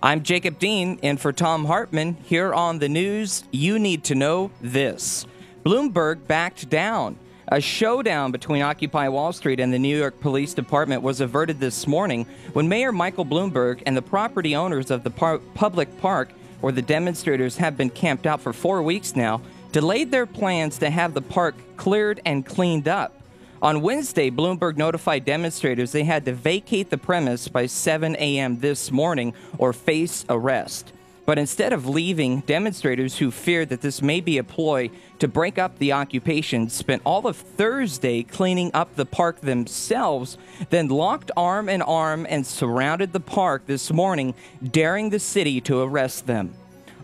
I'm Jacob Dean, and for Thom Hartmann, here on the news, you need to know this. Bloomberg backed down. A showdown between Occupy Wall Street and the New York Police Department was averted this morning when Mayor Michael Bloomberg and the property owners of the public park, where the demonstrators have been camped out for 4 weeks now, delayed their plans to have the park cleared and cleaned up. On Wednesday, Bloomberg notified demonstrators they had to vacate the premise by 7 a.m. this morning or face arrest. But instead of leaving, demonstrators who feared that this may be a ploy to break up the occupation spent all of Thursday cleaning up the park themselves, then locked arm in arm and surrounded the park this morning, daring the city to arrest them.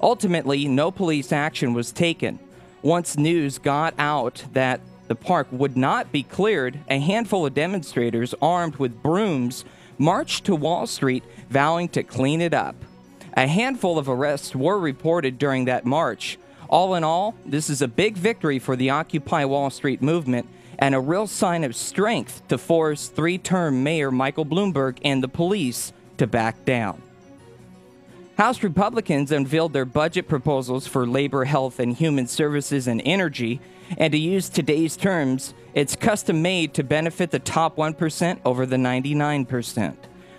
Ultimately, no police action was taken. Once news got out that the park would not be cleared, a handful of demonstrators armed with brooms marched to Wall Street, vowing to clean it up. A handful of arrests were reported during that march. All in all, this is a big victory for the Occupy Wall Street movement and a real sign of strength to force three-term Mayor Michael Bloomberg and the police to back down. House Republicans unveiled their budget proposals for labor, health, and human services and energy. And to use today's terms, it's custom-made to benefit the top 1% over the 99%.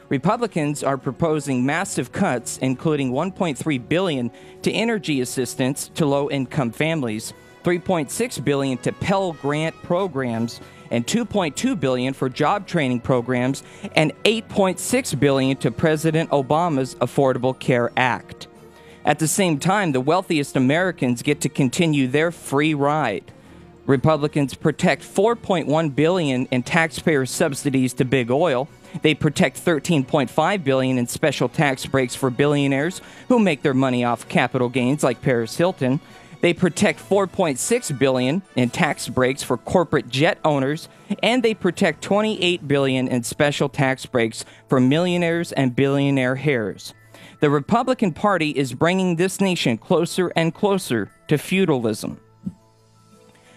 Republicans are proposing massive cuts, including $1.3 billion to energy assistance to low-income families, $3.6 billion to Pell Grant programs, and $2.2 billion for job training programs, and $8.6 billion to President Obama's Affordable Care Act. At the same time, the wealthiest Americans get to continue their free ride. Republicans protect $4.1 billion in taxpayer subsidies to big oil. They protect $13.5 billion in special tax breaks for billionaires who make their money off capital gains like Paris Hilton. They protect $4.6 billion in tax breaks for corporate jet owners, and they protect $28 billion in special tax breaks for millionaires and billionaire heirs. The Republican Party is bringing this nation closer and closer to feudalism.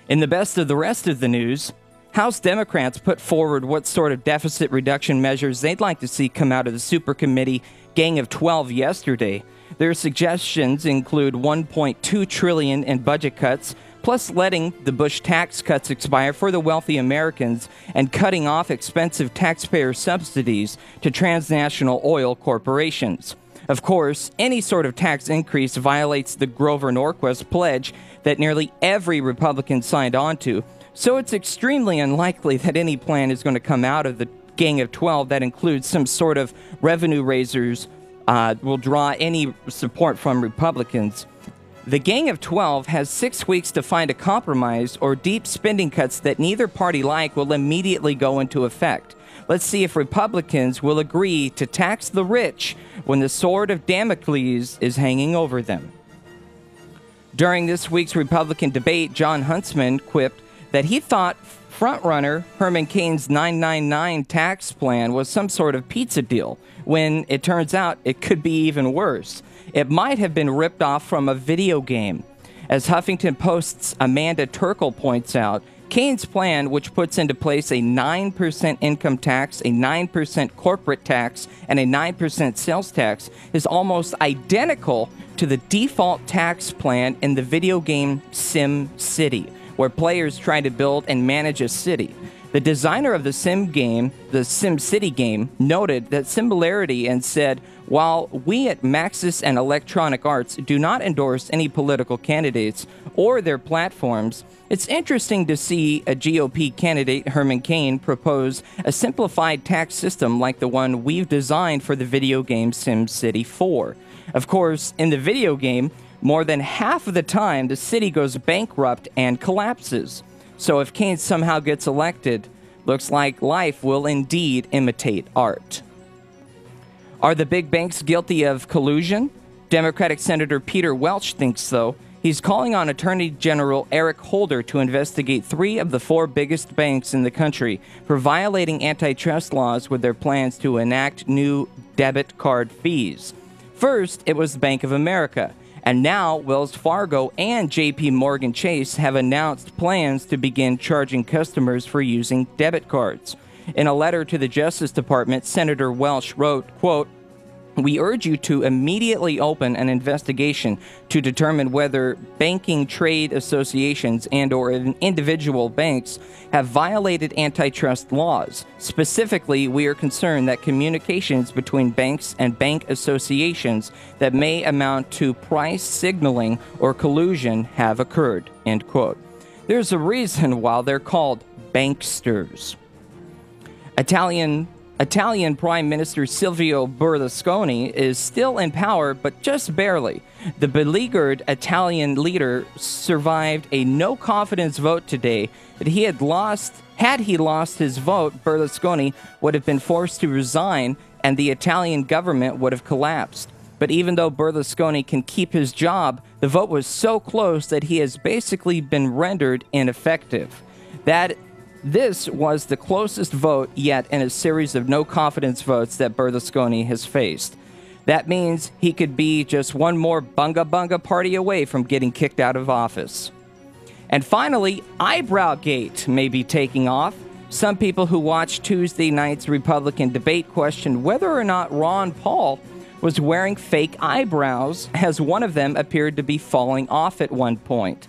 In the best of the rest of the news, House Democrats put forward what sort of deficit reduction measures they'd like to see come out of the Super Committee Gang of 12 yesterday. Their suggestions include $1.2 trillion in budget cuts, plus letting the Bush tax cuts expire for the wealthy Americans and cutting off expensive taxpayer subsidies to transnational oil corporations. Of course, any sort of tax increase violates the Grover Norquist pledge that nearly every Republican signed on to, so it's extremely unlikely that any plan is going to come out of the Gang of 12 that includes some sort of revenue raisers will draw any support from Republicans. The Gang of 12 has 6 weeks to find a compromise, or deep spending cuts that neither party like will immediately go into effect. Let's see if Republicans will agree to tax the rich when the sword of Damocles is hanging over them. During this week's Republican debate, Jon Huntsman quipped that he thought frontrunner Herman Cain's 999 tax plan was some sort of pizza deal, when it turns out it could be even worse. It might have been ripped off from a video game. As Huffington Post's Amanda Turkle points out, Cain's plan, which puts into place a 9% income tax, a 9% corporate tax, and a 9% sales tax, is almost identical to the default tax plan in the video game Sim City, where players try to build and manage a city. The designer of the Sim City game, noted that similarity and said, "While we at Maxis and Electronic Arts do not endorse any political candidates or their platforms, it's interesting to see a GOP candidate, Herman Cain, propose a simplified tax system like the one we've designed for the video game Sim City 4. Of course, in the video game, more than half of the time, the city goes bankrupt and collapses. So if Cain somehow gets elected, looks like life will indeed imitate art." Are the big banks guilty of collusion? Democratic Senator Peter Welch thinks so. He's calling on Attorney General Eric Holder to investigate 3 of the 4 biggest banks in the country for violating antitrust laws with their plans to enact new debit card fees. First, it was Bank of America. And now Wells Fargo and J.P. Morgan Chase have announced plans to begin charging customers for using debit cards. In a letter to the Justice Department, Senator Welch wrote, quote, We urge you to immediately open an investigation to determine whether banking trade associations and or individual banks have violated antitrust laws. Specifically, we are concerned that communications between banks and bank associations that may amount to price signaling or collusion have occurred." End quote. There's a reason why they're called banksters. Italian Prime Minister Silvio Berlusconi is still in power, but just barely. The beleaguered Italian leader survived a no-confidence vote today, but had he lost his vote, Berlusconi would have been forced to resign, and the Italian government would have collapsed. But even though Berlusconi can keep his job, the vote was so close that he has basically been rendered ineffective. This was the closest vote yet in a series of no-confidence votes that Berlusconi has faced. That means he could be just one more bunga party away from getting kicked out of office. And finally, Eyebrowgate may be taking off. Some people who watched Tuesday night's Republican debate questioned whether or not Ron Paul was wearing fake eyebrows, as one of them appeared to be falling off at one point.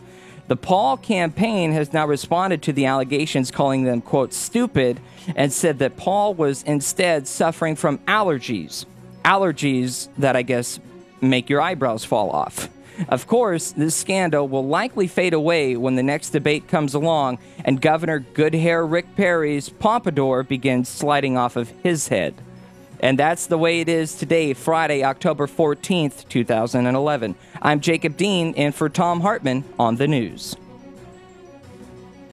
The Paul campaign has now responded to the allegations, calling them, quote, stupid, and said that Paul was instead suffering from allergies. Allergies that, I guess, make your eyebrows fall off. Of course, this scandal will likely fade away when the next debate comes along and Governor Good Hair Rick Perry's pompadour begins sliding off of his head. And that's the way it is today, Friday, October 14th, 2011. I'm Jacob Dean, in for Thom Hartmann on the news.